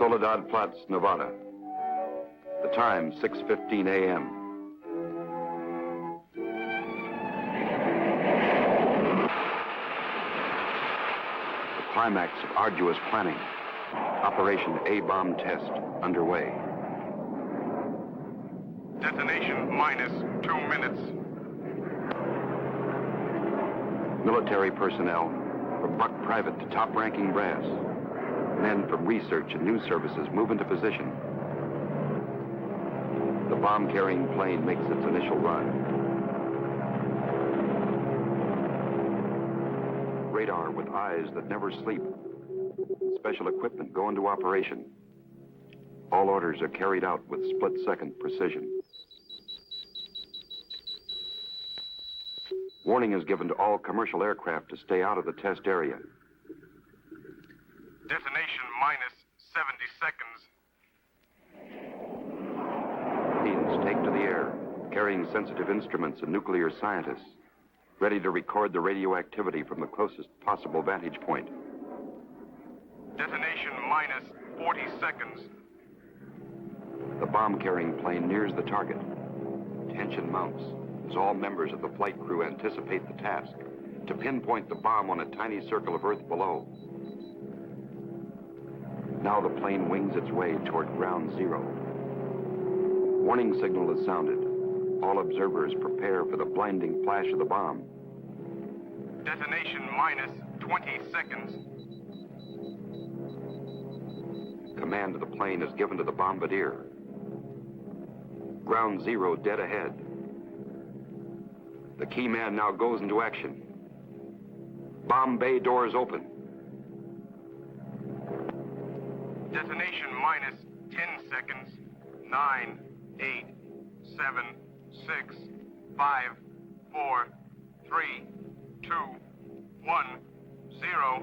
Soledad Flats, Nevada. The time, 6:15 a.m. The climax of arduous planning. Operation A-bomb test underway. Detonation minus 2 minutes. Military personnel, from buck private to top-ranking brass. Men from research and news services move into position. The bomb-carrying plane makes its initial run. Radar with eyes that never sleep. Special equipment go into operation. All orders are carried out with split-second precision. Warning is given to all commercial aircraft to stay out of the test area. Detonation minus 70 seconds. Teams take to the air, carrying sensitive instruments and nuclear scientists, ready to record the radioactivity from the closest possible vantage point. Detonation minus 40 seconds. The bomb-carrying plane nears the target. Tension mounts as all members of the flight crew anticipate the task to pinpoint the bomb on a tiny circle of Earth below. Now the plane wings its way toward ground zero. Warning signal is sounded. All observers prepare for the blinding flash of the bomb. Detonation minus 20 seconds. Command of the plane is given to the bombardier. Ground zero dead ahead. The key man now goes into action. Bomb bay doors open. Detonation minus 10 seconds. 9, 8, 7, 6, 5, 4, 3, 2, 1, 0.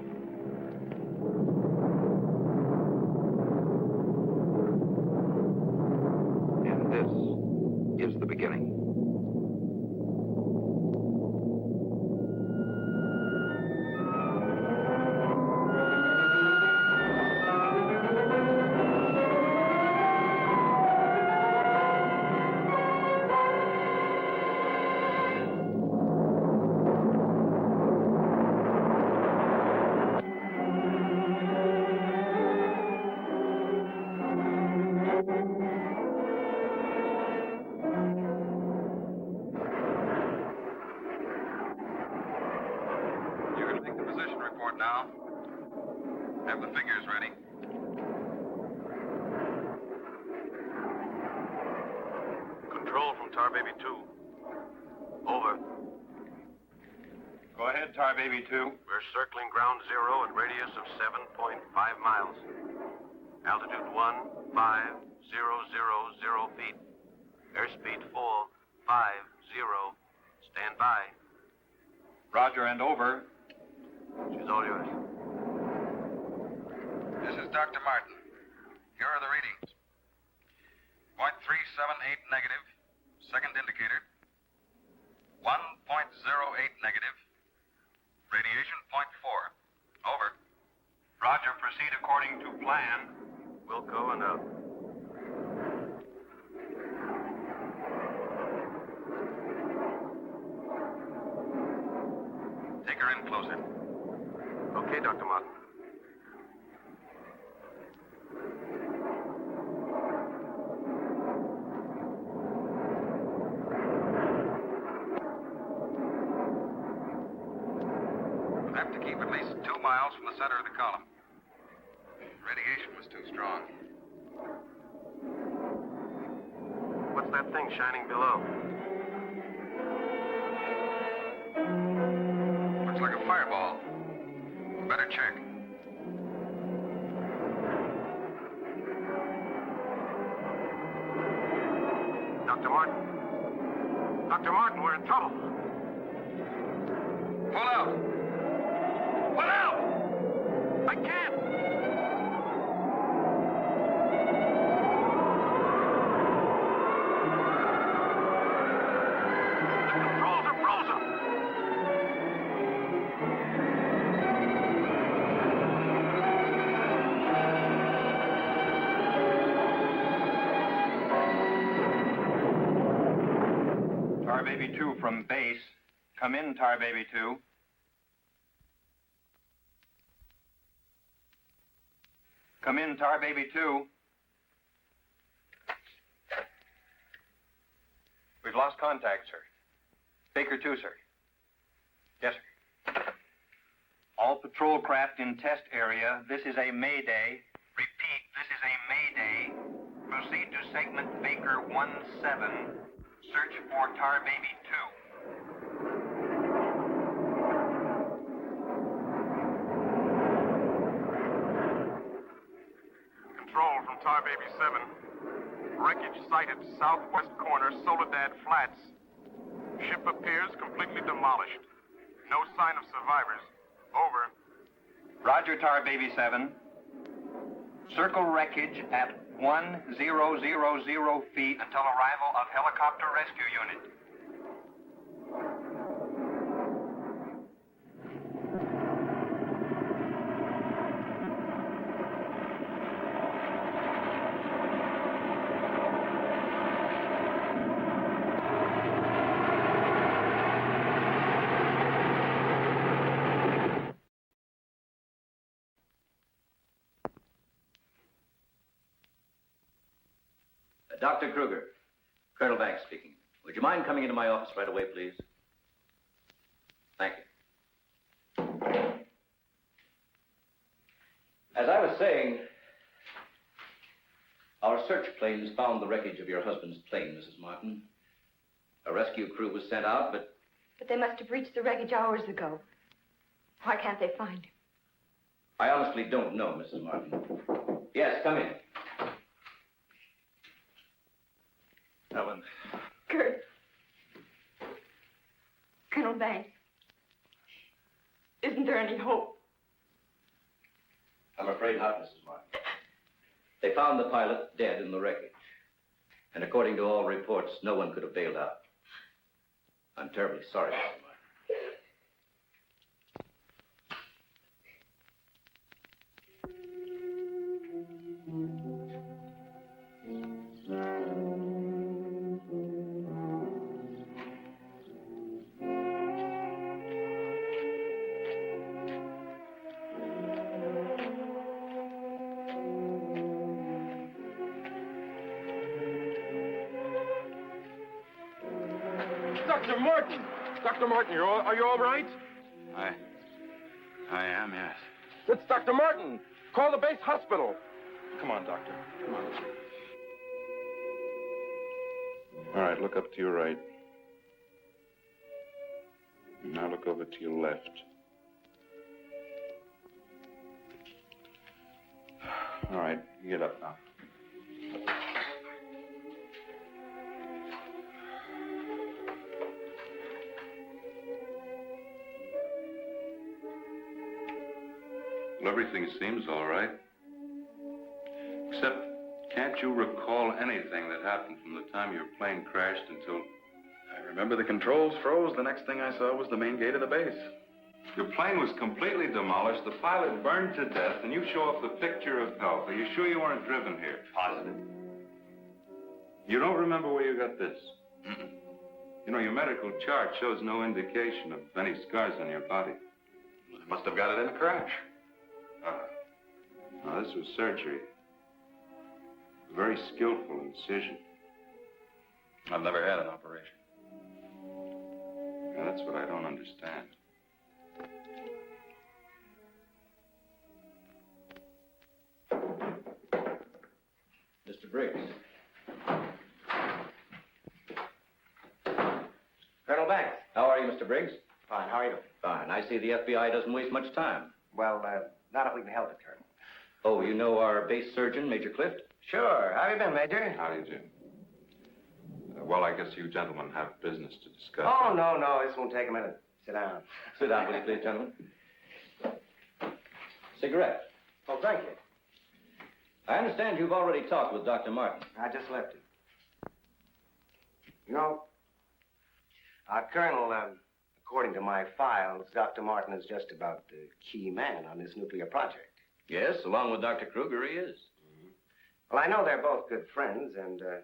And this is the beginning. Now, have the figures ready. Control from Tar Baby 2. Over. Go ahead, Tar Baby 2. We're circling ground zero at radius of 7.5 miles. Altitude 15,000 feet. Airspeed full 50. Stand by. Roger and over. She's all yours. This is Dr. Martin. Here are the readings. 0.378 negative, second indicator. 1.08 negative. Radiation 0.4. Over. Roger, proceed according to plan. Wilco and out. Take her in closer. Okay, Dr. Martin. We'll have to keep at least 2 miles from the center of the column. Radiation was too strong. What's that thing shining below? Looks like a fireball. Better check. Dr. Martin. Dr. Martin, we're in trouble. Pull out! Pull out! I can't! The controls are frozen! Tar Baby 2 from base. Come in, Tar Baby 2. Come in, Tar Baby 2. We've lost contact, sir. Baker 2, sir. Yes, sir. All patrol craft in test area. This is a mayday. Repeat, this is a mayday. Proceed to segment Baker 17. Search for Tar Baby 2. Control from Tar Baby 7. Wreckage sighted southwest corner, Soledad Flats. Ship appears completely demolished. No sign of survivors. Over. Roger, Tar Baby 7. Circle wreckage at 1000 feet until arrival of helicopter rescue unit. Dr. Kruger, Colonel Banks speaking. Would you mind coming into my office right away, please? Thank you. As I was saying, our search planes found the wreckage of your husband's plane, Mrs. Martin. A rescue crew was sent out, but... But they must have reached the wreckage hours ago. Why can't they find him? I honestly don't know, Mrs. Martin. Yes, come in. Ellen. Kurt. Colonel Banks. Isn't there any hope? I'm afraid not, Mrs. Martin. They found the pilot dead in the wreckage. And according to all reports, no one could have bailed out. I'm terribly sorry, Mrs. Martin. Dr. Martin! Dr. Martin, are you all right? I am, yes. It's Dr. Martin. Call the base hospital. Come on, Doctor. Come on. All right, look up to your right. Now look over to your left. All right, get up now. Well, everything seems all right. Except, can't you recall anything that happened from the time your plane crashed until... I remember the controls froze. The next thing I saw was the main gate of the base. Your plane was completely demolished, the pilot burned to death, and you show off the picture of health. Are you sure you weren't driven here? Positive. You don't remember where you got this? You know, your medical chart shows no indication of any scars on your body. I must have got it in a crash. Now, this was surgery. A very skillful incision. I've never had an operation. Now, that's what I don't understand. Mr. Briggs. Colonel Banks. How are you, Mr. Briggs? Fine, how are you? Fine. I see the FBI doesn't waste much time. Well, not if we can help it, Colonel. Oh, you know our base surgeon, Major Clift? Sure. How have you been, Major? How do you do? Well, I guess you gentlemen have business to discuss. Oh, no. This won't take a minute. Sit down. Sit down, will you please, gentlemen? Cigarette. Oh, thank you. I understand you've already talked with Dr. Martin. I just left him. You know, Colonel, according to my files, Dr. Martin is just about the key man on this nuclear project. Yes, along with Dr. Kruger, he is. Well, I know they're both good friends, and, well,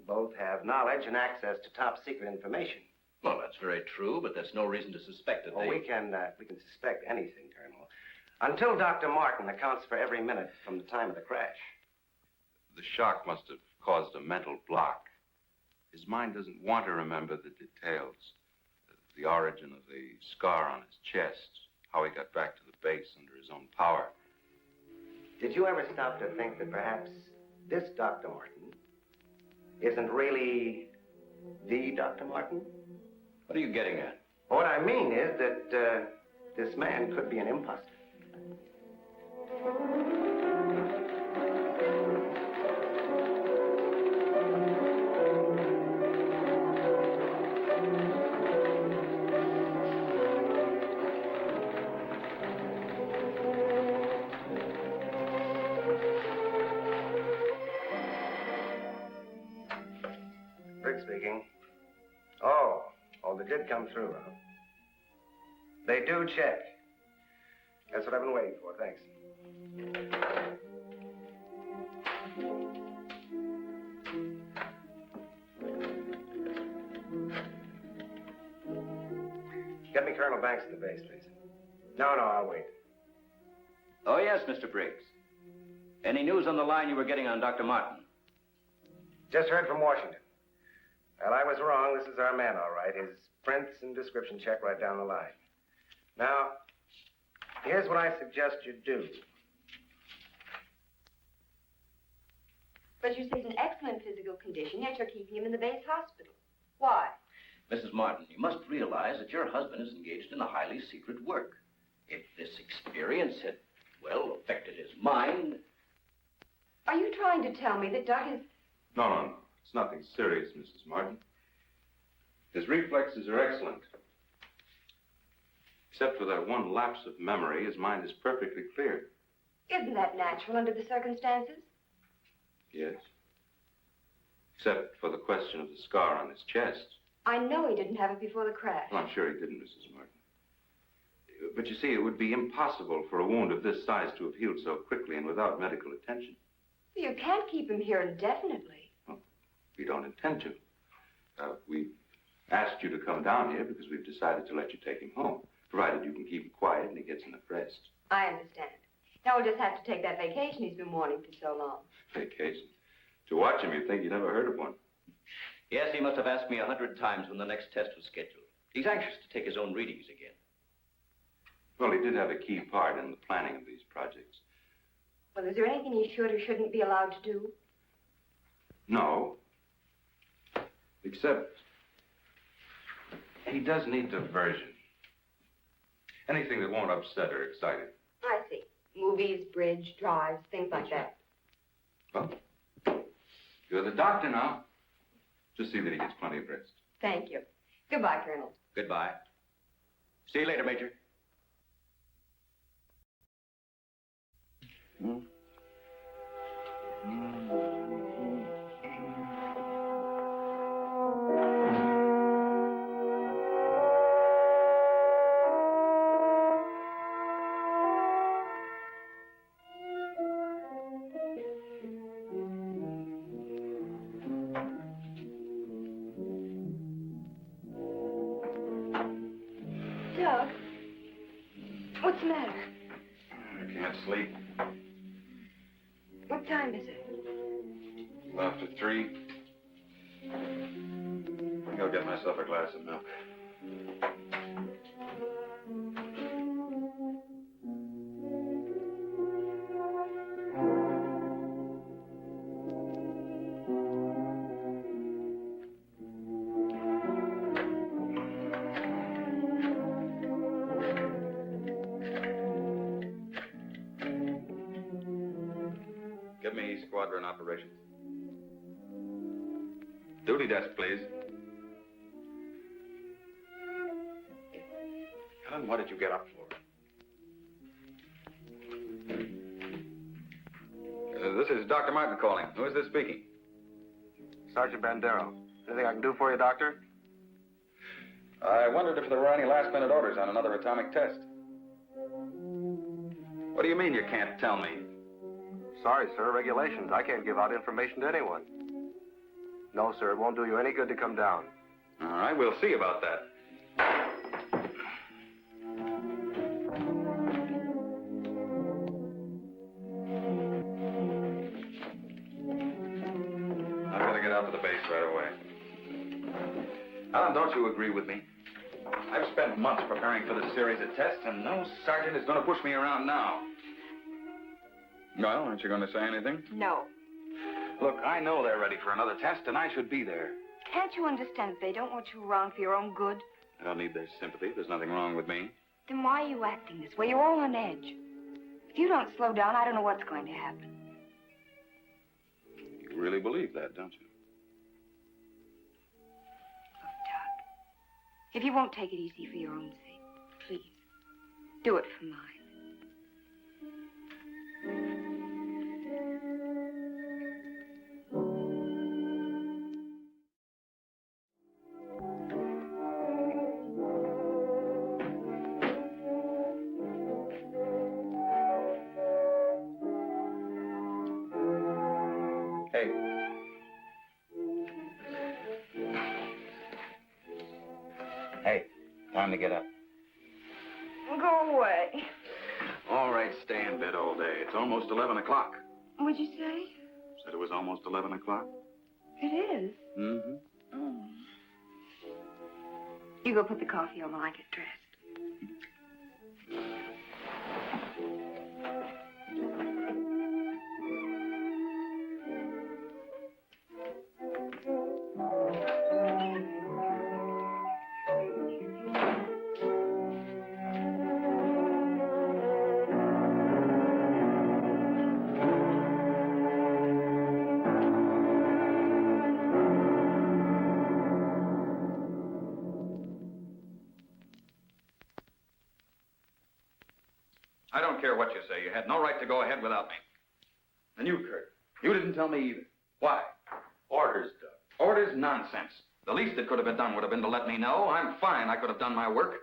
both have knowledge and access to top secret information. Well, that's very true, but that's no reason to suspect that Oh, they... we can suspect anything, Colonel. Until Dr. Martin accounts for every minute from the time of the crash. The shock must have caused a mental block. His mind doesn't want to remember the details. The origin of the scar on his chest, how he got back to the base under his own power. Did you ever stop to think that perhaps this Dr. Martin isn't really the Dr. Martin? What are you getting at? What I mean is that this man could be an imposter. Rick speaking. Oh, they did come through, huh? They do check. That's what I've been waiting for, thanks. Get me Colonel Banks at the base, please. No, I'll wait. Oh, yes, Mr. Briggs. Any news on the line you were getting on Dr. Martin? Just heard from Washington. Well, I was wrong. This is our man, all right. His prints and description check right down the line. Now, here's what I suggest you do. But you say he's in excellent physical condition, yet you're keeping him in the base hospital. Why? Mrs. Martin, you must realize that your husband is engaged in a highly secret work. If this experience had, well, affected his mind... Are you trying to tell me that Doug is... No. It's nothing serious, Mrs. Martin. His reflexes are excellent. Except for that one lapse of memory, his mind is perfectly clear. Isn't that natural under the circumstances? Yes. Except for the question of the scar on his chest. I know he didn't have it before the crash. Well, I'm sure he didn't, Mrs. Martin. But you see, it would be impossible for a wound of this size to have healed so quickly and without medical attention. You can't keep him here indefinitely. Well, we don't intend to. We've asked you to come down here because we've decided to let you take him home, provided you can keep him quiet and he gets enough rest. I understand. Now we'll just have to take that vacation he's been wanting for so long. Vacation? To watch him, you'd think you never heard of one. Yes, he must have asked me 100 times when the next test was scheduled. He's anxious to take his own readings again. Well, he did have a key part in the planning of these projects. Well, is there anything he should or shouldn't be allowed to do? No. Except he does need diversion. Anything that won't upset or excite him. I see. Movies, bridge, drives, things like that. Well, you're the doctor now. Just see that he gets plenty of rest. Thank you. Goodbye, Colonel. Goodbye. See you later, Major. Doug, what's the matter? I can't sleep. What time is it? After 3. I'll get myself a glass of milk. Give me squadron operations. Duty desk, please. Helen, what did you get up for? This is Dr. Martin calling. Who is this speaking? Sergeant Bandero. Anything I can do for you, Doctor? I wondered if there were any last-minute orders on another atomic test. What do you mean you can't tell me? Sorry, sir. Regulations. I can't give out information to anyone. No, sir, it won't do you any good to come down. All right, we'll see about that. I've got to get out to the base right away. Alan, don't you agree with me? I've spent months preparing for this series of tests, and no sergeant is going to push me around now. Well, aren't you going to say anything? No. Look, I know they're ready for another test, and I should be there. Can't you understand that they don't want you around for your own good? I don't need their sympathy. There's nothing wrong with me. Then why are you acting this way? You're all on edge. If you don't slow down, I don't know what's going to happen. You really believe that, don't you? Look, Doc, if you won't take it easy for your own sake, please, do it for mine. Hey. Hey, time to get up. Go away. All right, stay in bed all day. It's almost 11 o'clock. What'd you say? Said it was almost 11 o'clock? It is. Mm-hmm. Oh. You go put the coffee on while I get dressed. I don't care what you say. You had no right to go ahead without me. And you, Kurt, you didn't tell me either. Why? Orders, Doug. Orders? Nonsense. The least that could have been done would have been to let me know. I'm fine. I could have done my work.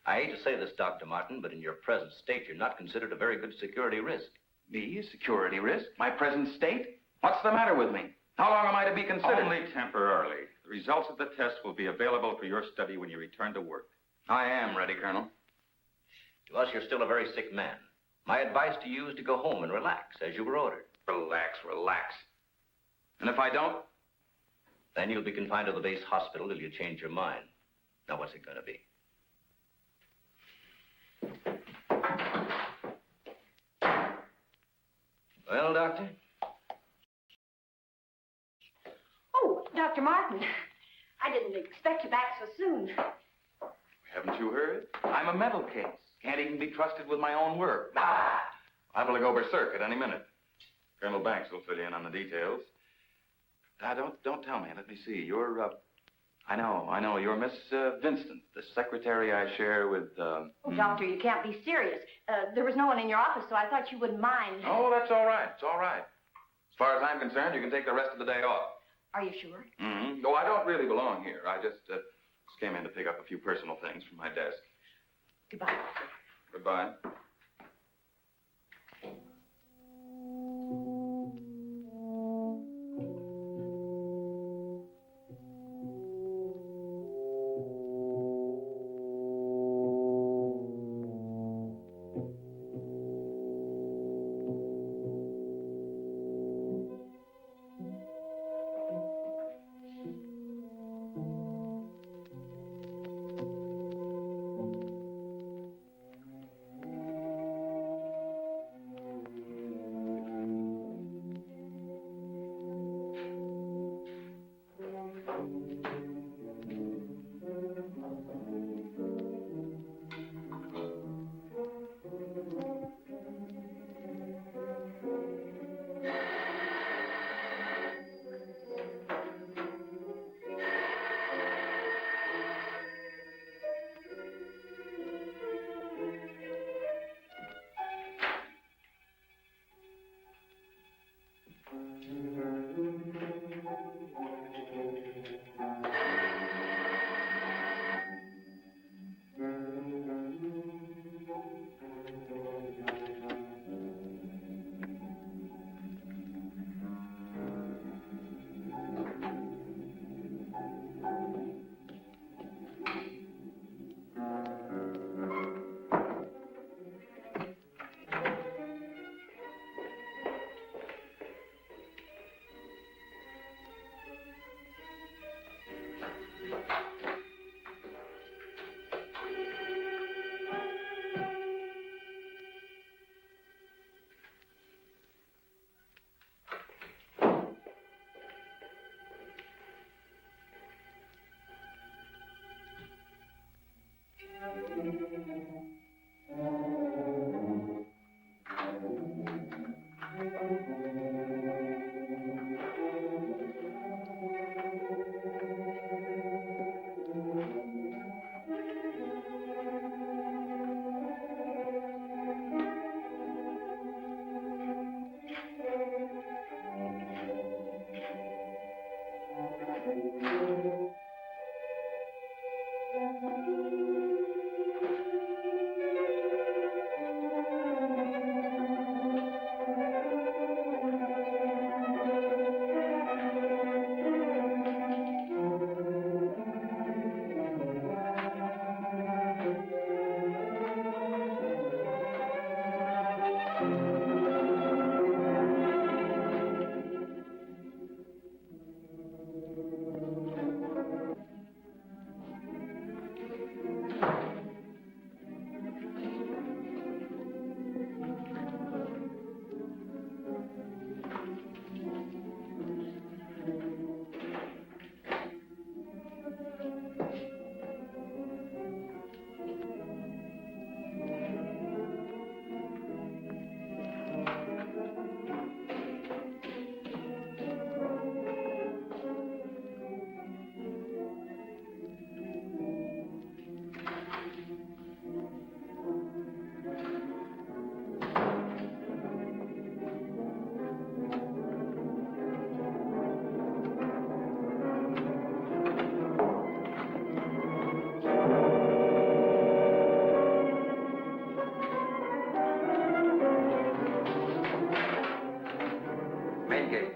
I hate to say this, Dr. Martin, but in your present state, you're not considered a very good security risk. Me, a security risk? My present state? What's the matter with me? How long am I to be considered? Only temporarily. The results of the test will be available for your study when you return to work. I am ready, Colonel. To us, you're still a very sick man. My advice to you is to go home and relax, as you were ordered. Relax, relax. And if I don't? Then you'll be confined to the base hospital till you change your mind. Now, what's it going to be? Well, Doctor? Oh, Dr. Martin. I didn't expect you back so soon. Haven't you heard? I'm a mental case. Can't even be trusted with my own work. Liable to go berserk at any minute. Colonel Banks will fill you in on the details. Don't tell me. Let me see. You're, I know. You're Miss Vincent, the secretary I share with, Oh, Doctor, you can't be serious. There was no one in your office, so I thought you wouldn't mind. Oh, that's all right. It's all right. As far as I'm concerned, you can take the rest of the day off. Are you sure? Mm-hmm. No, I don't really belong here. I just came in to pick up a few personal things from my desk. Goodbye, Doctor. Goodbye.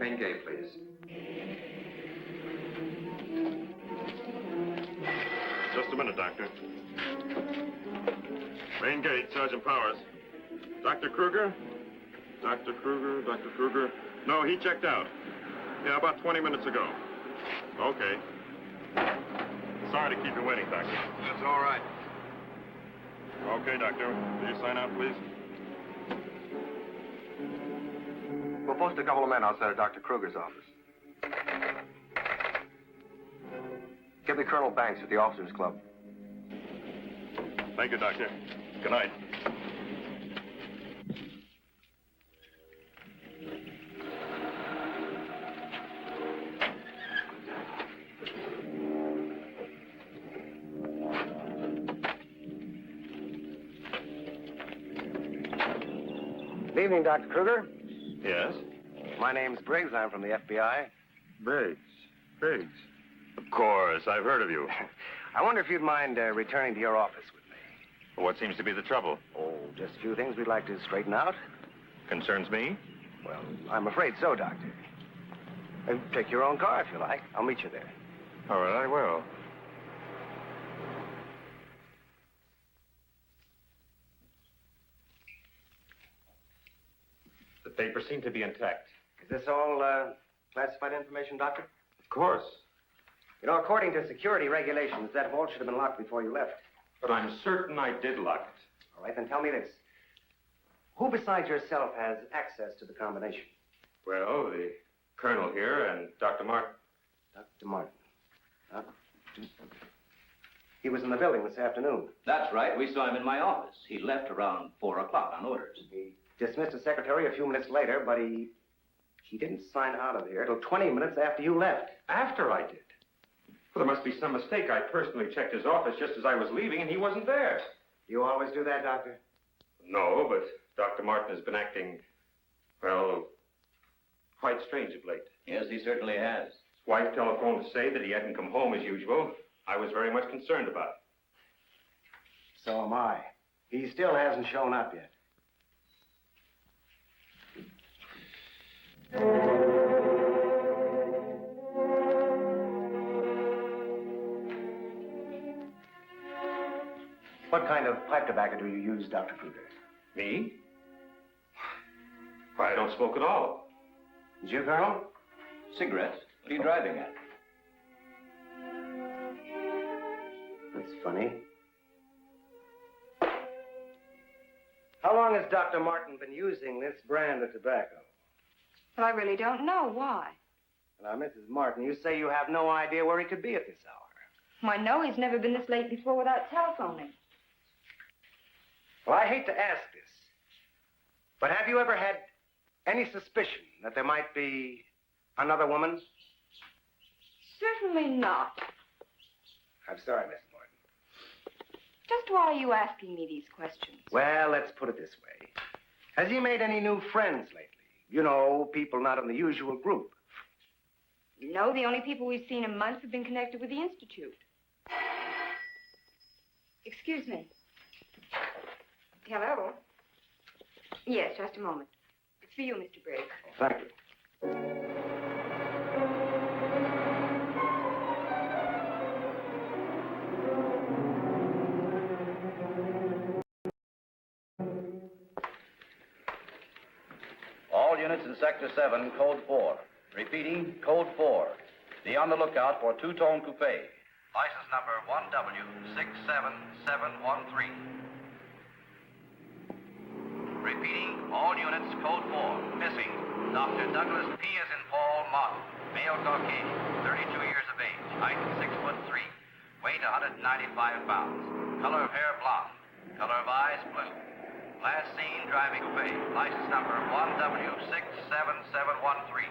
Main gate, please. Just a minute, Doctor. Main gate, Sergeant Powers. Dr. Kruger? Dr. Kruger. No, he checked out. Yeah, about 20 minutes ago. Okay. Sorry to keep you waiting, Doctor. That's all right. Okay, Doctor. Will you sign out, please? We'll post a couple of men outside of Dr. Kruger's office. Give me Colonel Banks at the Officers Club. Thank you, Doctor. Good night. Good evening, Dr. Kruger. Yes? My name's Briggs. I'm from the FBI. Briggs. Of course, I've heard of you. I wonder if you'd mind returning to your office with me. What seems to be the trouble? Oh, just a few things we'd like to straighten out. Concerns me? Well, I'm afraid so, Doctor. Take your own car if you like. I'll meet you there. All right, I will. The papers seem to be intact. Is this all classified information, Doctor? Of course. You know, according to security regulations, that vault should have been locked before you left. But I'm certain I did lock it. All right, then tell me this. Who besides yourself has access to the combination? Well, the colonel here and Dr. Martin. Dr. Martin. He was in the building this afternoon. That's right. We saw him in my office. He left around 4 o'clock on orders. He dismissed his secretary a few minutes later, but he didn't sign out of here till 20 minutes after you left. After I did. Well, there must be some mistake. I personally checked his office just as I was leaving, and he wasn't there. You always do that, Doctor? No, but Dr. Martin has been acting, well, quite strange of late. Yes, he certainly has. His wife telephoned to say that he hadn't come home as usual. I was very much concerned about it. So am I. He still hasn't shown up yet. What kind of pipe tobacco do you use, Dr. Kruger? Me? Why, I don't smoke at all. Did you, Colonel? Cigarettes? What are you driving at? That's funny. How long has Dr. Martin been using this brand of tobacco? Well, I really don't know. Why? Now, Mrs. Martin, you say you have no idea where he could be at this hour. Well, I know he's never been this late before without telephoning. Well, I hate to ask this, but have you ever had any suspicion that there might be another woman? Certainly not. I'm sorry, Mrs. Martin. Just why are you asking me these questions? Well, let's put it this way. Has he made any new friends lately? You know, people not in the usual group. No, the only people we've seen in months have been connected with the Institute. Excuse me. Hello? Yes, just a moment. It's for you, Mr. Briggs. Thank you. All units in Sector 7, Code 4. Repeating, Code 4. Be on the lookout for two-tone coupe. License number 1W67713. Repeating, all units, Code 4. Missing, Dr. Douglas P. as in Paul Martin. Male Caucasian, 32 years of age. Height 6'3". Weight 195 pounds. Color of hair blonde. Color of eyes blue. Last seen driving coupe. License number 1W67713.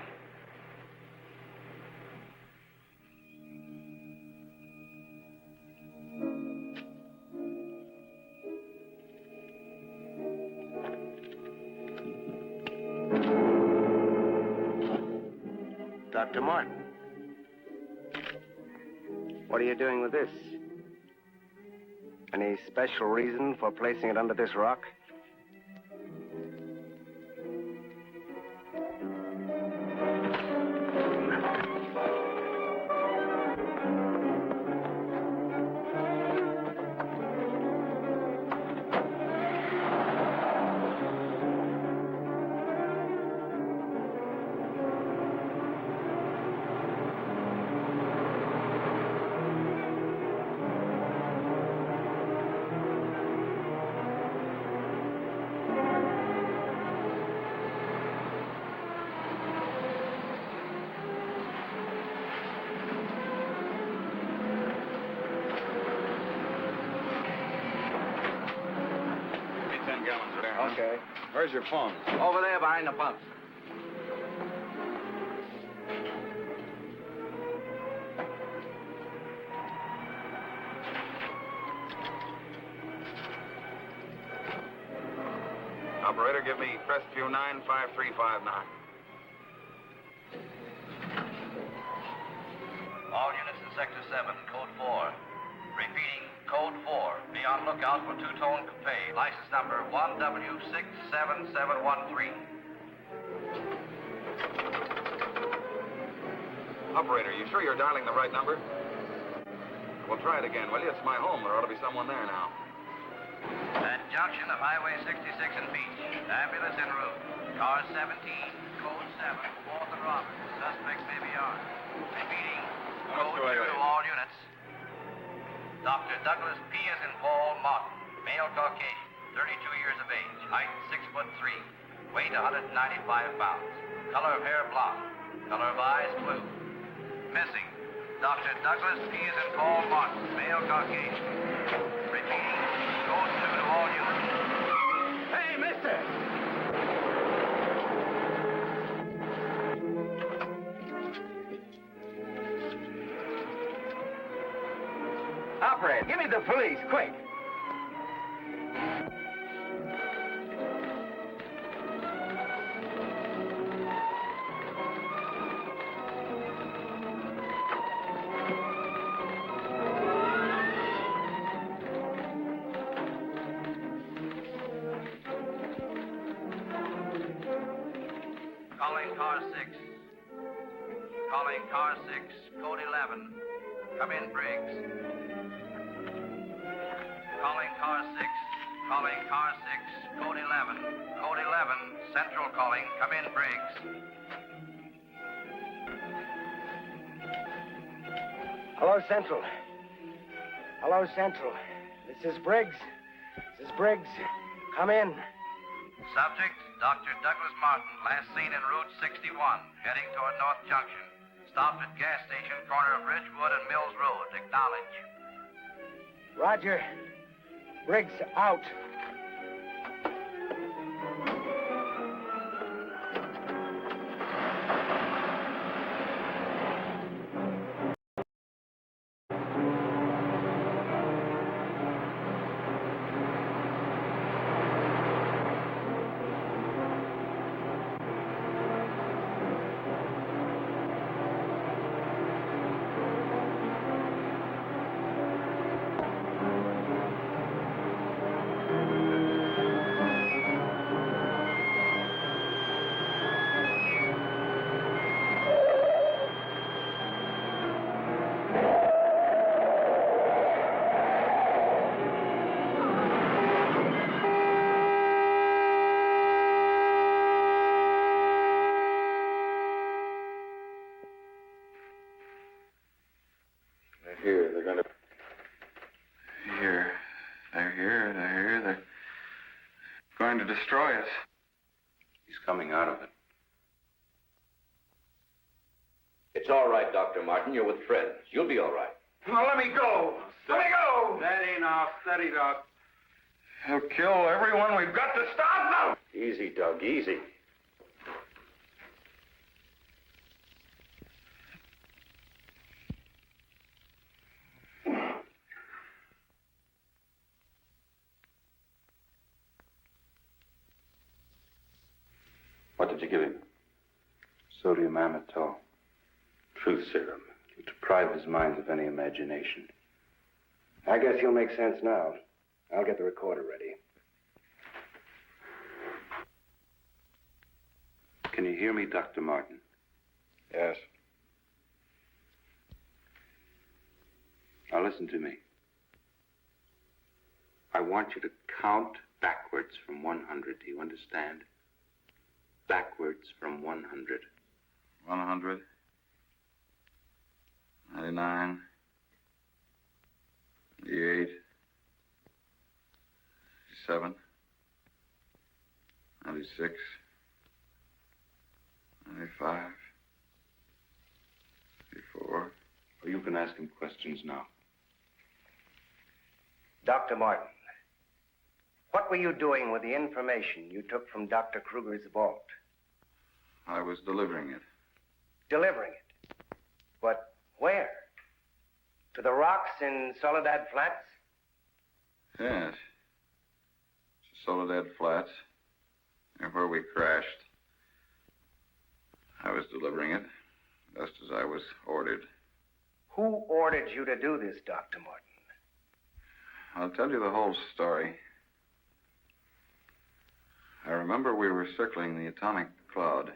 Dr. Martin. What are you doing with this? Any special reason for placing it under this rock? Okay. Where's your phone? Over there behind the pumps. Operator, give me Crestview 95359. All units in Sector 7, Code 4. Repeating, Code 4. Be on lookout for two-tone coupe. License number 1W67713. Operator, you sure you're dialing the right number? Well, try it again, will you? It's my home. There ought to be someone there now. At junction of Highway 66 and Beach. Ambulance en route. Car 17, Code 7, 4th and Robert. Suspect may be armed. Repeating, Code 2 to all units. Dr. Douglas P. as in Paul Martin. Male Caucasian, 32 years of age. Height 6'3". Weight 195 pounds. Color of hair blonde. Color of eyes blue. Missing, Dr. Douglas P. as in Paul Martin. Male Caucasian. Repeating, Code 2 to all units. Hey, mister! Operator, give me the police, quick. Calling car 6. Calling car 6, Code 11. Come in, Briggs. Calling car 6. Calling car 6, Code 11. Code 11, Central calling. Come in, Briggs. Hello, Central. Hello, Central. This is Briggs. This is Briggs. Come in. Subject, Dr. Douglas Martin, last seen en route 61, heading toward North Junction. Stopped at gas station, corner of Ridgewood and Mills Road. Acknowledge. Roger. Briggs out. Here, they're gonna... Here. They're here, they're here, they're going to destroy us. He's coming out of it. It's all right, Dr. Martin. You're with friends. You'll be all right. Now, let me go. Let me go. Steady now, steady, Doc. They'll kill everyone. We've got to stop them. Easy, Doug, easy. What did you give him? Sodium amytal. Truth serum. To deprive his mind of any imagination. I guess you'll make sense now. I'll get the recorder ready. Can you hear me, Dr. Martin? Yes. Now listen to me. I want you to count backwards from 100. Do you understand? Backwards from 100. 100. 99. 88. 87. 96. 95. 84. Well, you can ask him questions now. Dr. Martin, What were you doing with the information you took from Dr. Kruger's vault? I was delivering it. Delivering it? But where? To the rocks in Soledad Flats? Yes. Soledad Flats, near where we crashed. I was delivering it, just as I was ordered. Who ordered you to do this, Dr. Morton? I'll tell you the whole story. I remember we were circling the atomic cloud.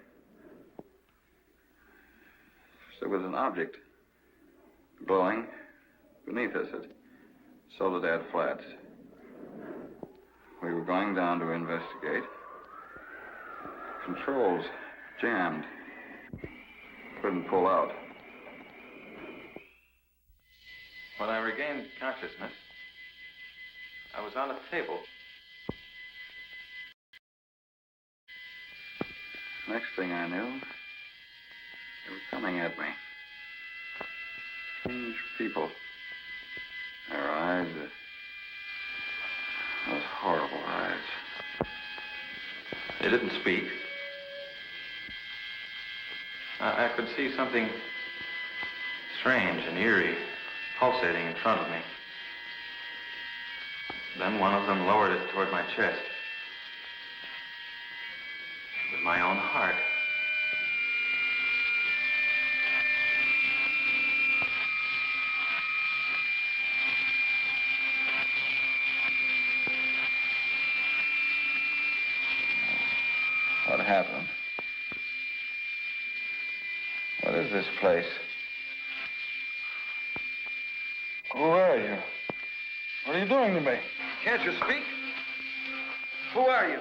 There was an object glowing beneath us at Soledad Flats. We were going down to investigate. Controls jammed. Couldn't pull out. When I regained consciousness, I was on a table. Next thing I knew, they were coming at me. Strange people. Their eyes, those horrible eyes. They didn't speak. I could see something strange and eerie pulsating in front of me. Then one of them lowered it toward my chest. It was my own heart. What happened? What is this place? Who are you? What are you doing to me? Can't you speak? Who are you?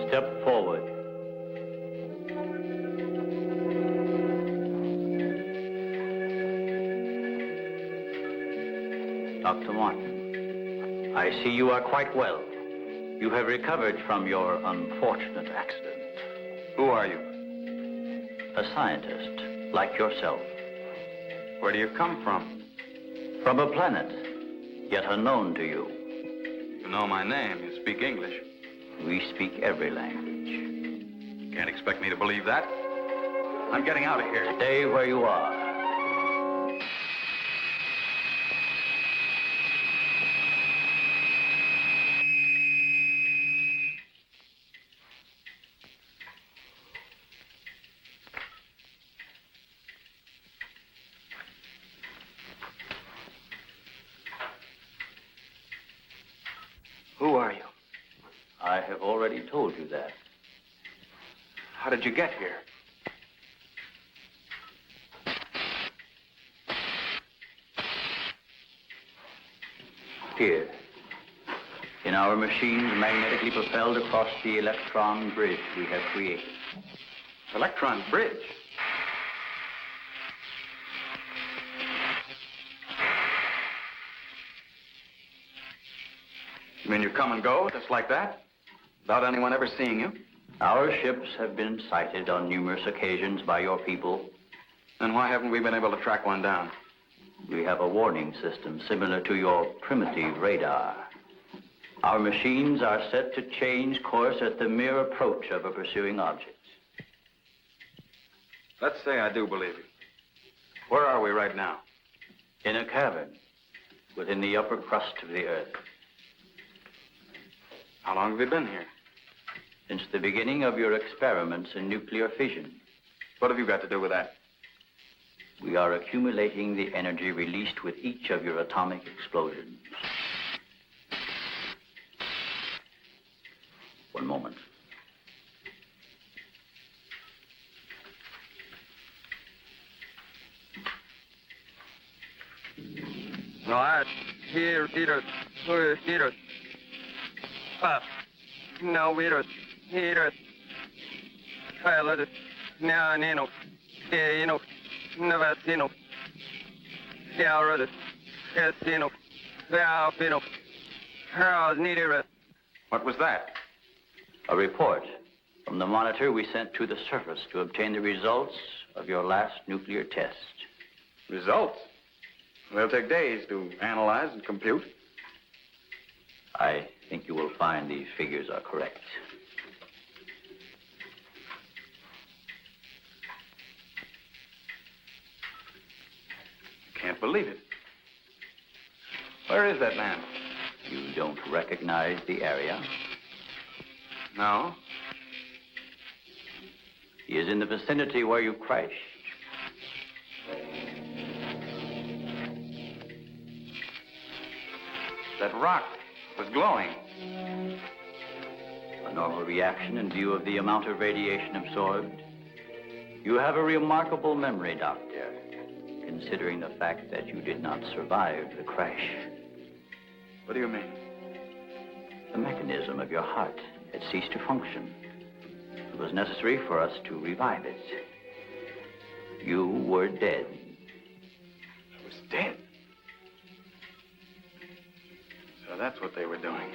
Step forward. Dr. Martin, I see you are quite well. You have recovered from your unfortunate accident. Who are you? A scientist, like yourself. Where do you come from? From a planet, yet unknown to you. You know my name. You speak English. We speak every language. Can't expect me to believe that. I'm getting out of here. Stay where you are. Who are you? I have already told you that. How did you get here? Here, in our machines magnetically propelled across the electron bridge we have created. Electron bridge? You mean you come and go just like that? Without anyone ever seeing you? Our ships have been sighted on numerous occasions by your people. Then why haven't we been able to track one down? We have a warning system similar to your primitive radar. Our machines are set to change course at the mere approach of a pursuing object. Let's say I do believe you. Where are we right now? In a cavern within the upper crust of the Earth. How long have you been here? Since the beginning of your experiments in nuclear fission. What have you got to do with that? We are accumulating the energy released with each of your atomic explosions. One moment. Here, Up. No, here. Pilot. Now, Nino. Navasino. Galrod. Casino. Valpino. Harold Needed. What was that? A report from the monitor we sent to the surface to obtain the results of your last nuclear test. Results? They'll take days to analyze and compute. I think you will find these figures are correct. Can't believe it. Where is that man? You don't recognize the area? No. He is in the vicinity where you crashed. That rock was glowing. A normal reaction in view of the amount of radiation absorbed. You have a remarkable memory, Doctor, considering the fact that you did not survive the crash. What do you mean? The mechanism of your heart had ceased to function. It was necessary for us to revive it. You were dead. I was dead? So that's what they were doing.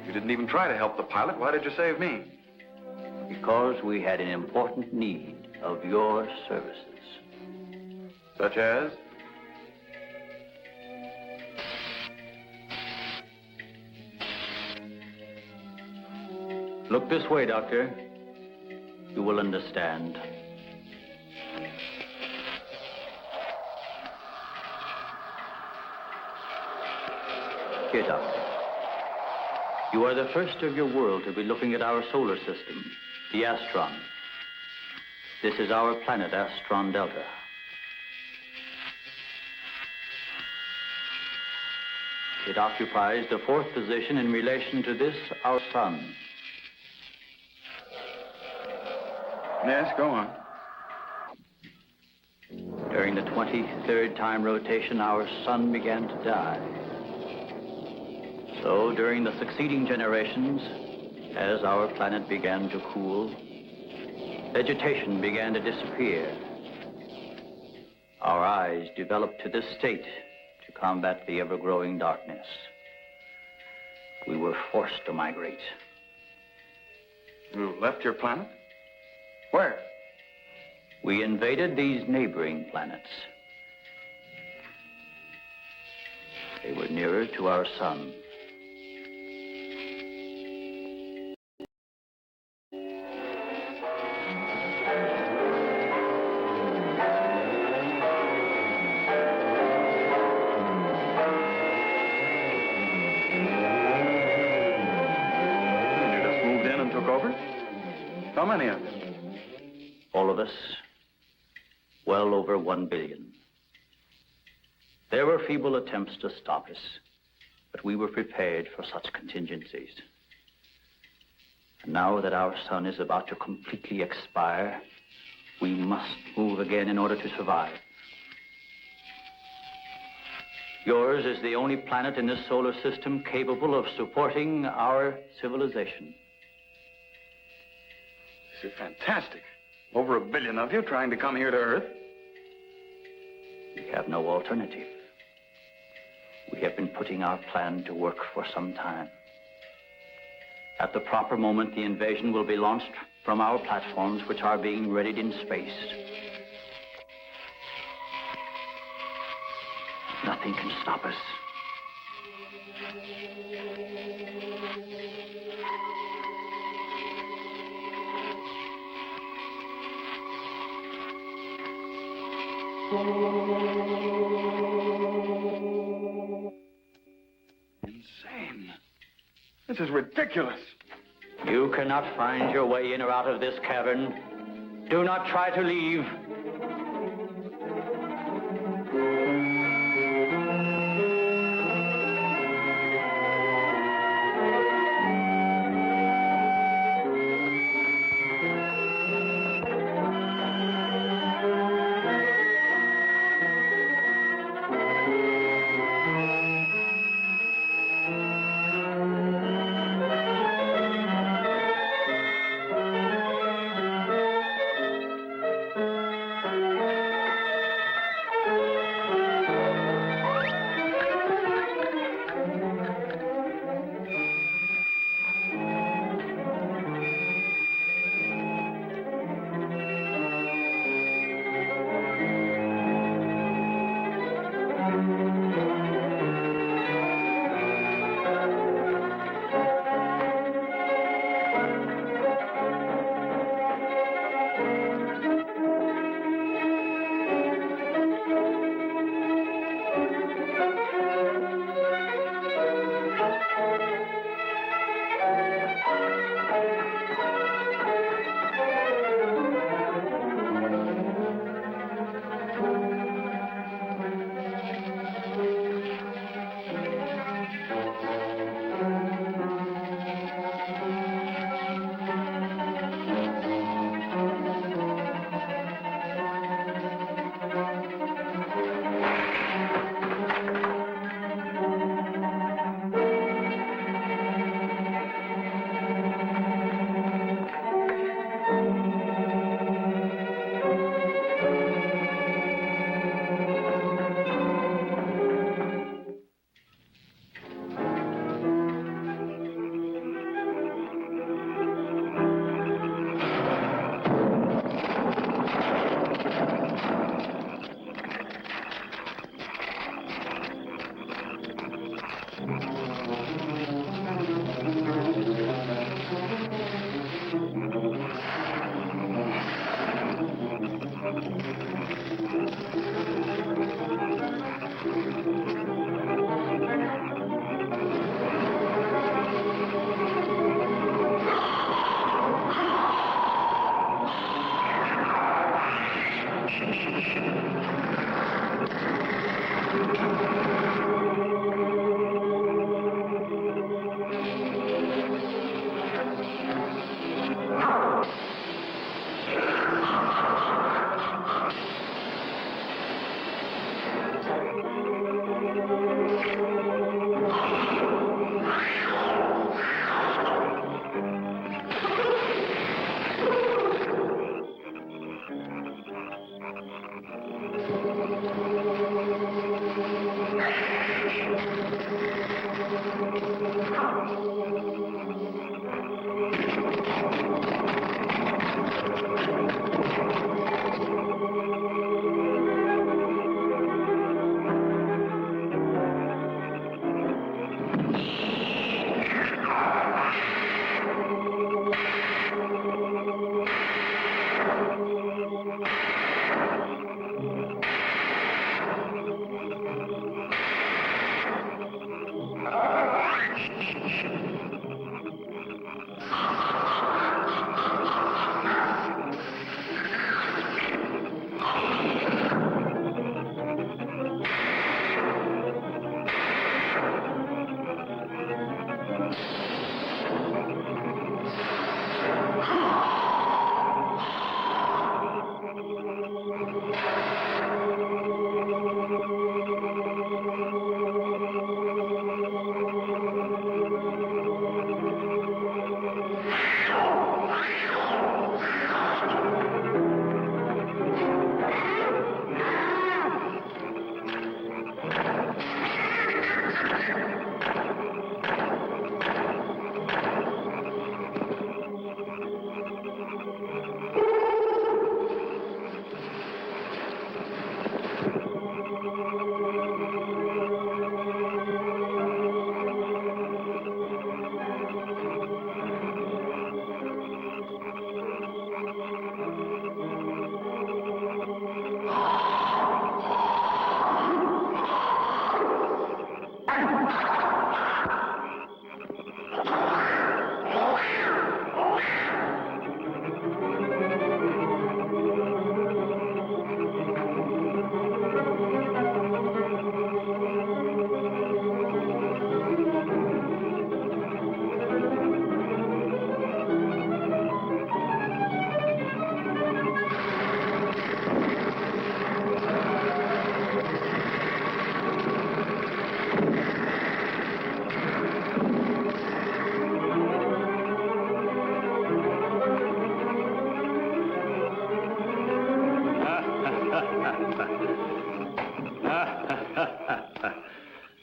You didn't even try to help the pilot. Why did you save me? Because we had an important need of your services. Such as? Look this way, Doctor. You will understand. Here, Doctor. You are the first of your world to be looking at our solar system, the Astron. This is our planet, Astron Delta. It occupies the fourth position in relation to this, our sun. Yes, go on. During the 23rd time rotation, our sun began to die. So, during the succeeding generations, as our planet began to cool, vegetation began to disappear. Our eyes developed to this state to combat the ever-growing darkness. We were forced to migrate. You left your planet? Where? We invaded these neighboring planets. They were nearer to our sun. You just moved in and took over? How many of you? All of us, well over 1 billion. There were feeble attempts to stop us, but we were prepared for such contingencies. And now that our sun is about to completely expire, we must move again in order to survive. Yours is the only planet in this solar system capable of supporting our civilization. This is fantastic. Over 1 billion of you trying to come here to Earth. We have no alternative. We have been putting our plan to work for some time. At the proper moment, the invasion will be launched from our platforms, which are being readied in space. Nothing can stop us. Insane. This is ridiculous. You cannot find your way in or out of this cavern. Do not try to leave.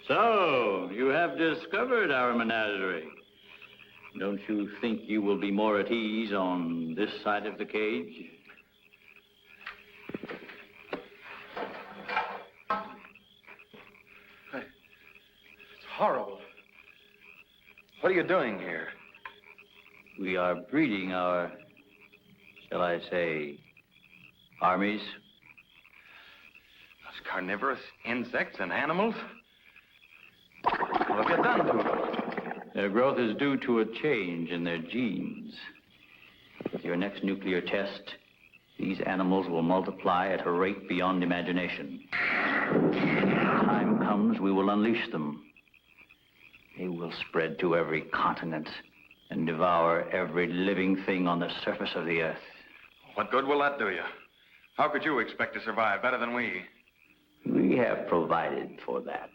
So, you have discovered our menagerie. Don't you think you will be more at ease on this side of the cage? It's horrible. What are you doing here? We are breeding our, shall I say, armies. Those carnivorous insects and animals? What have you done to them? Their growth is due to a change in their genes. With your next nuclear test, these animals will multiply at a rate beyond imagination. When the time comes, we will unleash them. They will spread to every continent and devour every living thing on the surface of the earth. What good will that do you? How could you expect to survive better than we? We have provided for that.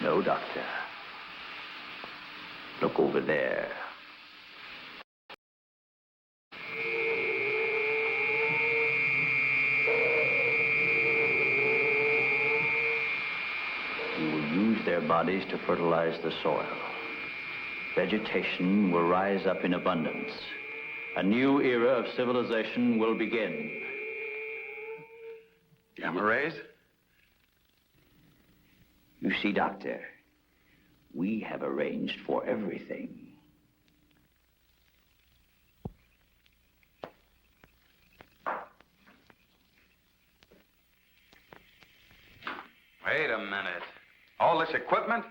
No, Doctor. Look over there. We will use their bodies to fertilize the soil. Vegetation will rise up in abundance. A new era of civilization will begin. Gamma rays? You see, Doctor, we have arranged for everything. Wait a minute. All this equipment?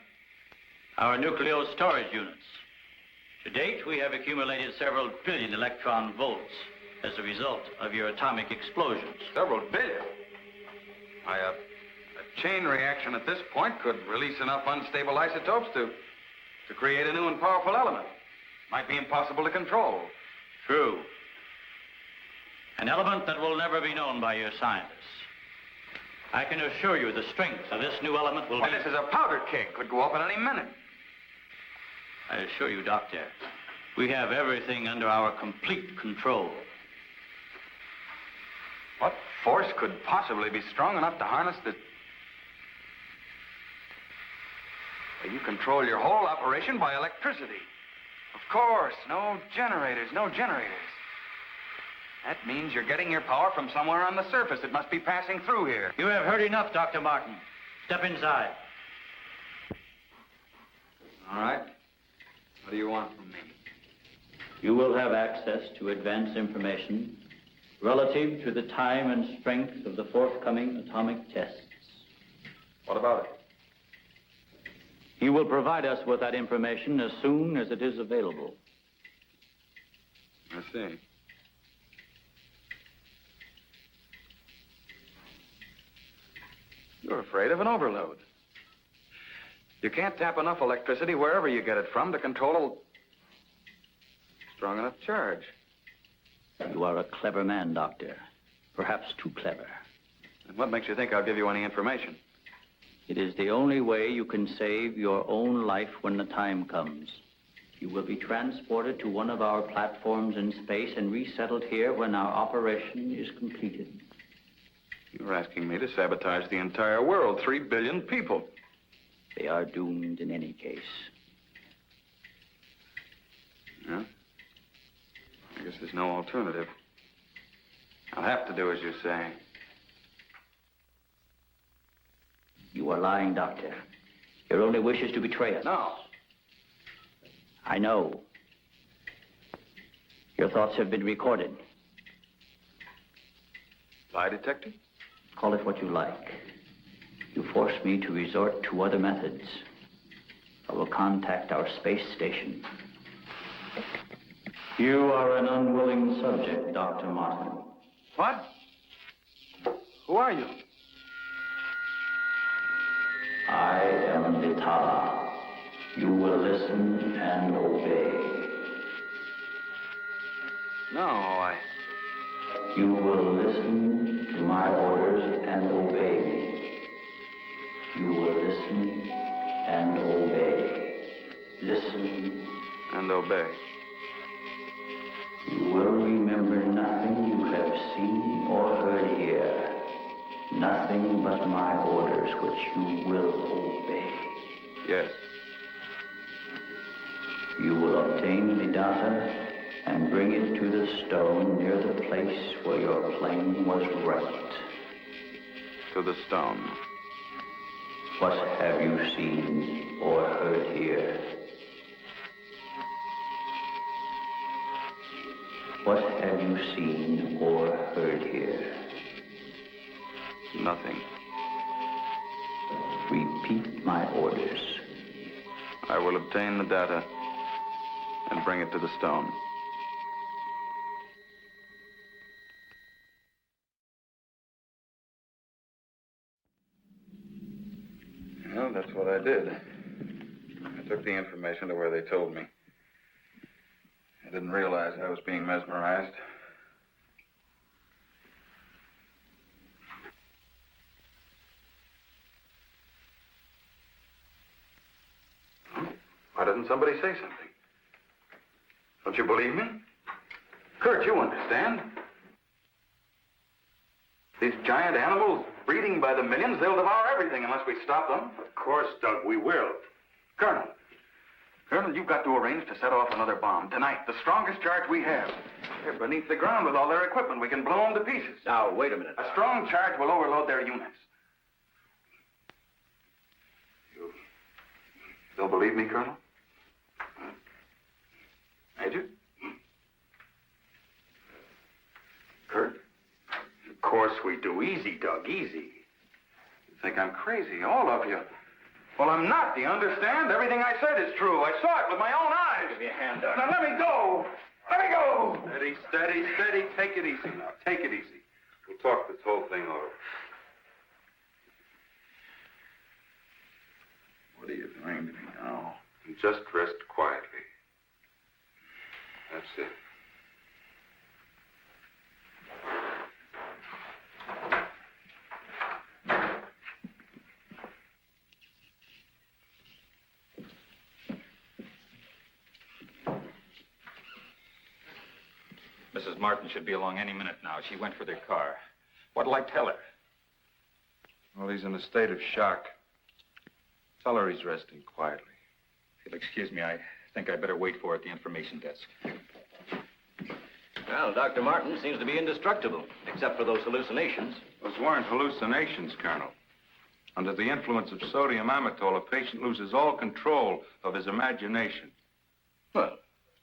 Our nuclear storage units. To date, we have accumulated several billion electron volts as a result of your atomic explosions. Several billion? A chain reaction at this point could release enough unstable isotopes to create a new and powerful element. Might be impossible to control. True. An element that will never be known by your scientists. I can assure you the strength of this new element will be... This is a powder keg. Could go off at any minute. I assure you, Doctor, we have everything under our complete control. What force could possibly be strong enough to harness the... You control your whole operation by electricity. Of course, no generators. That means you're getting your power from somewhere on the surface. It must be passing through here. You have heard enough, Dr. Martin. Step inside. All right. What do you want from me? You will have access to advanced information relative to the time and strength of the forthcoming atomic tests. What about it? He will provide us with that information as soon as it is available. I see. You're afraid of an overload. You can't tap enough electricity wherever you get it from to control a strong enough charge. You are a clever man, Doctor. Perhaps too clever. And what makes you think I'll give you any information? It is the only way you can save your own life when the time comes. You will be transported to one of our platforms in space and resettled here when our operation is completed. You're asking me to sabotage the entire world, 3 billion people. They are doomed in any case. Yeah? I guess there's no alternative. I'll have to do as you say. You are lying, Doctor. Your only wish is to betray us. No. I know. Your thoughts have been recorded. Lie detector? Call it what you like. You force me to resort to other methods. I will contact our space station. You are an unwilling subject, Dr. Martin. What? Who are you? I am Vitala. You will listen and obey. No, You will listen to my orders and obey me. You will listen and obey. Listen and obey. You will remember nothing you have seen or heard here. Nothing but my orders which you will obey. Yes. You will obtain the data and bring it to the stone near the place where your plane was wrecked. To the stone. What have you seen or heard here? What have you seen or heard here? Nothing. Repeat my orders. I will obtain the data and bring it to the stone. Well, that's what I did. I took the information to where they told me. I didn't realize I was being mesmerized. Why doesn't somebody say something? Don't you believe me? Kurt, you understand. These giant animals breeding by the millions, they'll devour everything unless we stop them. Of course, Doug, we will. Colonel, you've got to arrange to set off another bomb tonight. The strongest charge we have. They're beneath the ground with all their equipment. We can blow them to pieces. Now, wait a minute. A strong charge will overload their units. You don't believe me, Colonel? Major? Kurt? Of course we do. Easy, Doug, easy. You think I'm crazy, all of you. Well, I'm not, do you understand? Everything I said is true. I saw it with my own eyes. Give me a hand, Doug. Now, let me go. Let me go. Steady, steady, steady. Take it easy now. Take it easy. We'll talk this whole thing over. What are you doing to me now? And just rest quietly. That's it. Mrs. Martin should be along any minute now. She went for their car. What'll I tell her? Well, he's in a state of shock. Tell her he's resting quietly. If you'll excuse me, I think I'd better wait for her at the information desk. Well, Dr. Martin seems to be indestructible, except for those hallucinations. Those weren't hallucinations, Colonel. Under the influence of sodium amytal, a patient loses all control of his imagination. Well,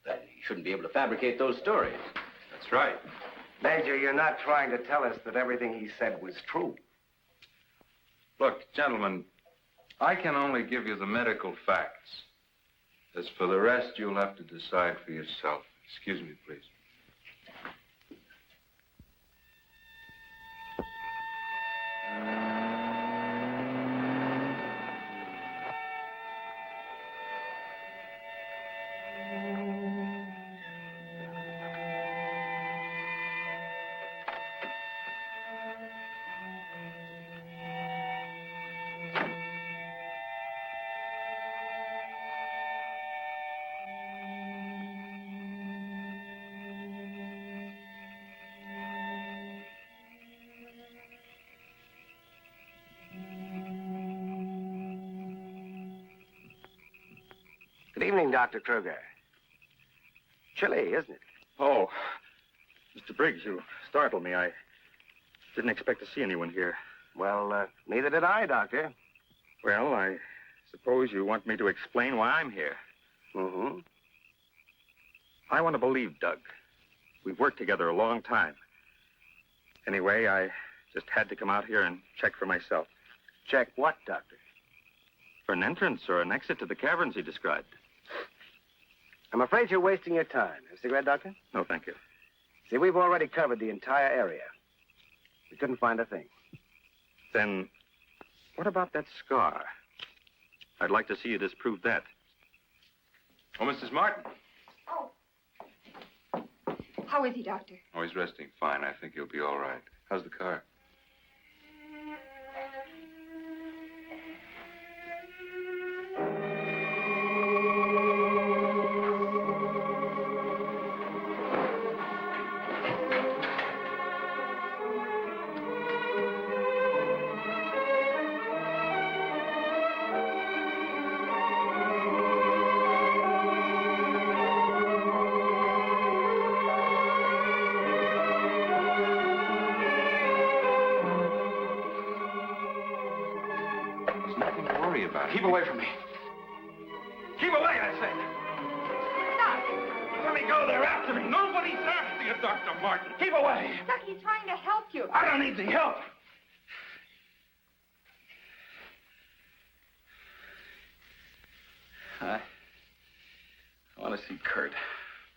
then he shouldn't be able to fabricate those stories. That's right. Major, you're not trying to tell us that everything he said was true. Look, gentlemen, I can only give you the medical facts. As for the rest, you'll have to decide for yourself. Excuse me, please. Good evening, Dr. Kruger. Chilly, isn't it? Oh, Mr. Briggs, you startled me. I didn't expect to see anyone here. Well, neither did I, Doctor. Well, I suppose you want me to explain why I'm here. Mm-hmm. I want to believe Doug. We've worked together a long time. Anyway, I just had to come out here and check for myself. Check what, Doctor? For an entrance or an exit to the caverns he described. I'm afraid you're wasting your time. Have a cigarette, Doctor? No, thank you. See, we've already covered the entire area. We couldn't find a thing. Then, what about that scar? I'd like to see you disprove that. Oh, Mrs. Martin. Oh. How is he, Doctor? Oh, he's resting fine. I think he'll be all right. How's the car? Keep away from me. Keep away, I say. Doc! Let me go. They're after me. Nobody's after you, Dr. Martin. Keep away. Doc, he's trying to help you. I don't need the help. I want to see Kurt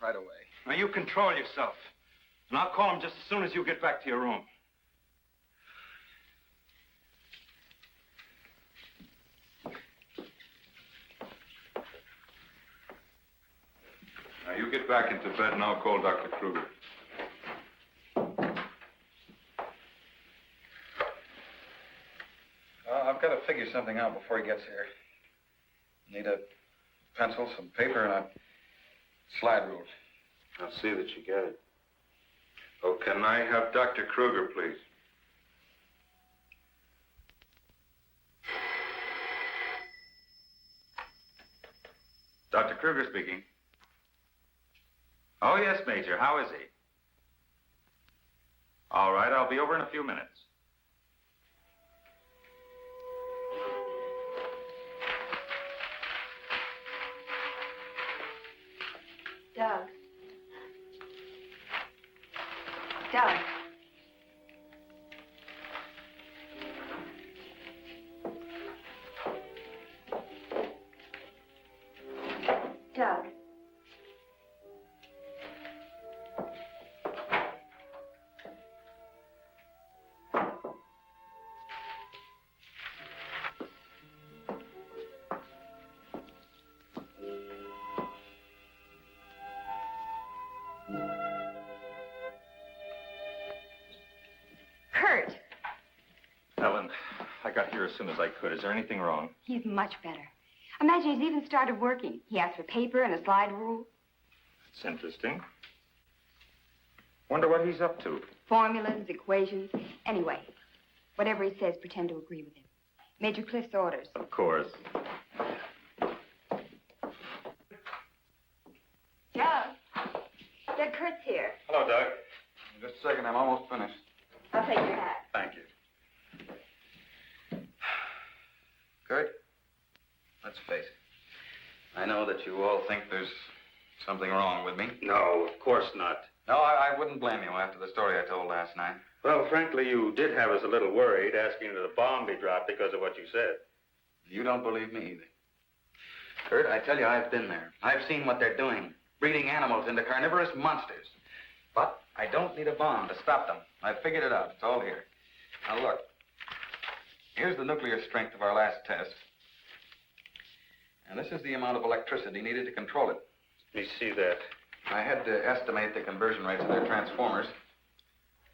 right away. Now, you control yourself. And I'll call him just as soon as you get back to your room. Now, you get back into bed and I'll call Dr. Kruger. I've got to figure something out before he gets here. Need a pencil, some paper, and a slide rule. I'll see that you get it. Oh, can I have Dr. Kruger, please? Dr. Kruger speaking. Oh, yes, Major. How is he? All right, I'll be over in a few minutes. Doug. Doug. Doug. Kurt. Ellen, I got here as soon as I could. Is there anything wrong? He's much better. Imagine he's even started working. He asked for paper and a slide rule. It's interesting. Wonder what he's up to. Formulas, equations. Anyway, whatever he says, pretend to agree with him. Major Cliff's orders. Of course. Doug. Doug, Kurt's here. Hello, Doug. Just a second. I'm almost finished. I'll take your hat. Thank you. Kurt, let's face it. I know that you all think there's something wrong with me. No, of course not. No, I wouldn't blame you after the story I told last night. Well, frankly, you did have us a little worried, asking that a bomb be dropped because of what you said. You don't believe me either. Kurt, I tell you, I've been there. I've seen what they're doing, breeding animals into carnivorous monsters. But I don't need a bomb to stop them. I've figured it out. It's all here. Now, look. Here's the nuclear strength of our last test. And this is the amount of electricity needed to control it. Let me see that. I had to estimate the conversion rates of their transformers.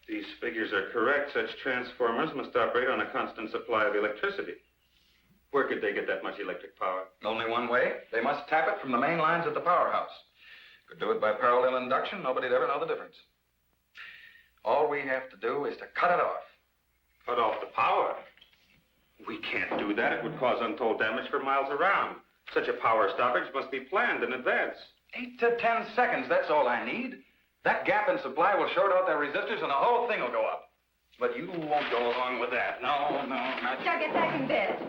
These figures are correct. Such transformers must operate on a constant supply of electricity. Where could they get that much electric power? Only one way. They must tap it from the main lines at the powerhouse. Could do it by parallel induction. Nobody'd ever know the difference. All we have to do is to cut it off. Cut off the power? We can't do that. It would cause untold damage for miles around. Such a power stoppage must be planned in advance. 8 to 10 seconds, that's all I need. That gap in supply will short out their resistors and the whole thing will go up. But you won't go along with that. No, not you. Doug, get back in bed.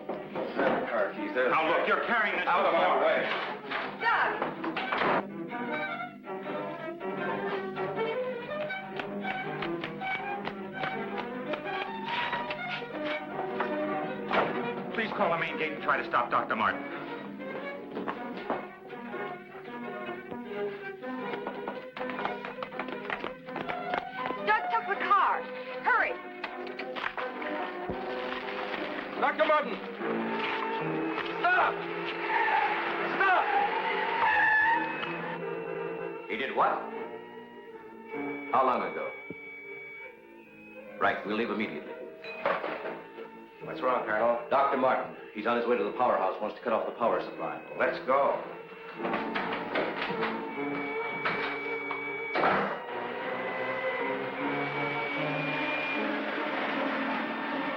There the car keys. There's Now, look, you're carrying this out of my way. Doug! Please call the main gate and try to stop Dr. Martin. Doug took the car. Hurry. Dr. Martin! Stop! Stop! He did what? How long ago? Right, we'll leave immediately. What's wrong, Colonel? Dr. Martin, he's on his way to the powerhouse, wants to cut off the power supply. Let's go.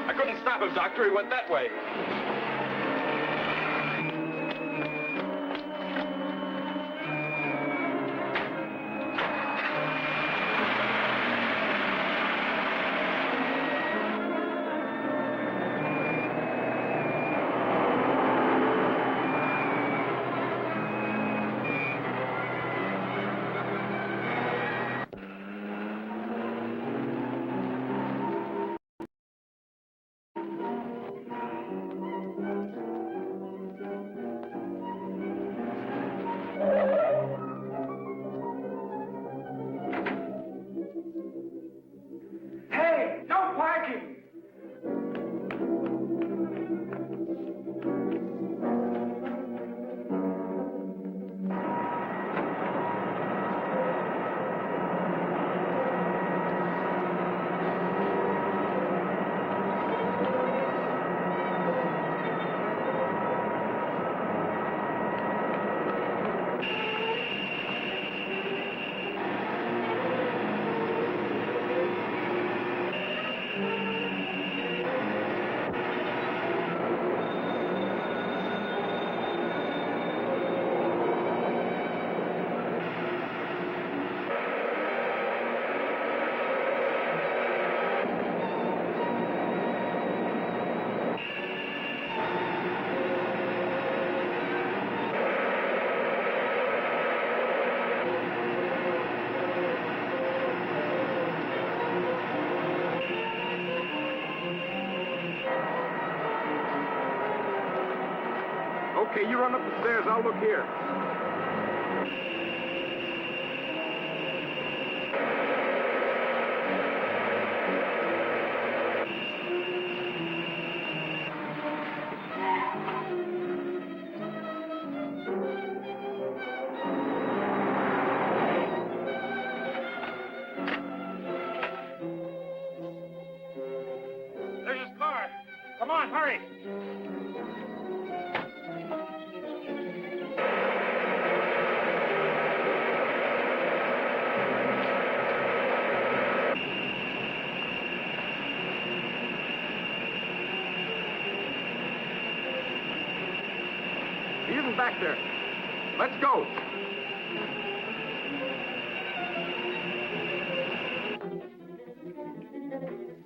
I couldn't stop him, Doctor. He went that way. Hey, no parking! Okay, you run up the stairs. I'll look here. There's his car. Come on, hurry. He isn't back there. Let's go.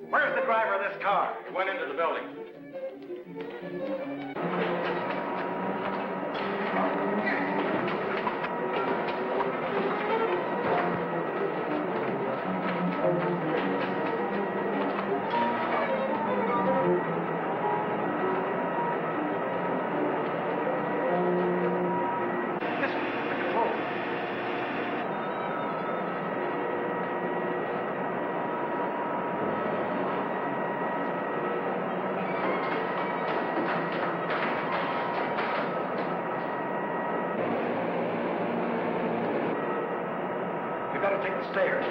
Where's the driver of this car? He went into the building. to take the stairs.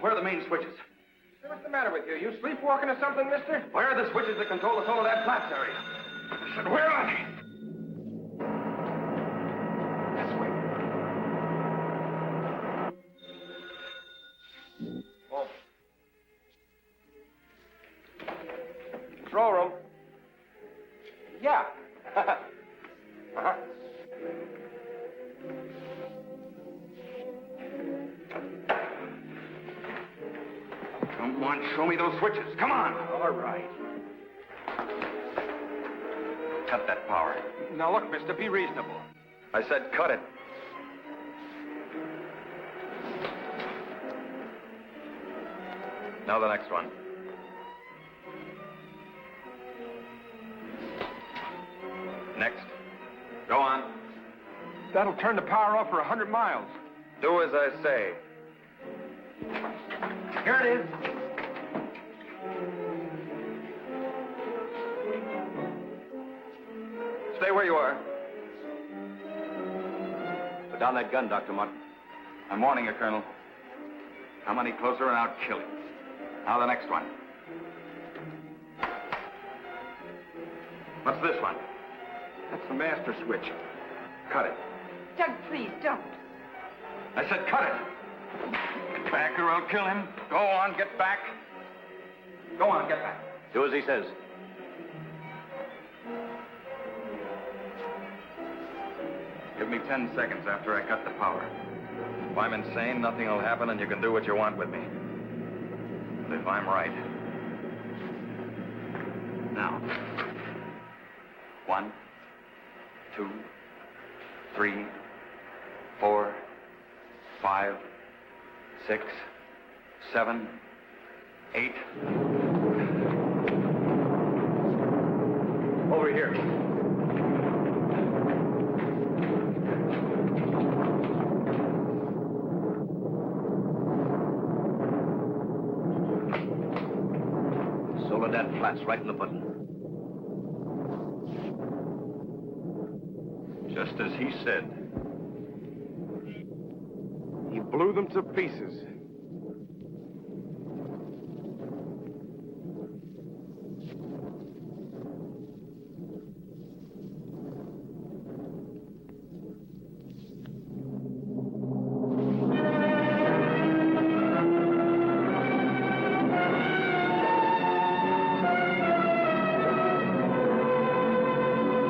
Where are the main switches? Hey, what's the matter with you? You sleepwalking or something, mister? Where are the switches that control the solar that flats area? I said, where are they? This way. Oh. Control room. Yeah. Uh-huh. Come on, show me those switches. Come on. All right. Cut that power. Now, look, mister, be reasonable. I said cut it. Now the next one. Next. Go on. That'll turn the power off for 100 miles. Do as I say. Here it is. Stay where you are. Put down that gun, Dr. Martin. I'm warning you, Colonel. Come any closer and I'll kill you. Now the next one. What's this one? That's the master switch. Cut it. Doug, please, don't. I said cut it. Get back or I'll kill him. Go on, get back. Go on, get back. Do as he says. Give me 10 seconds after I cut the power. If I'm insane, nothing will happen and you can do what you want with me. But if I'm right... Now. 1, 2, 3, 4, 5, 6, 7, 8. Over here. Soledad flats right in the button. Just as he said. He blew them to pieces.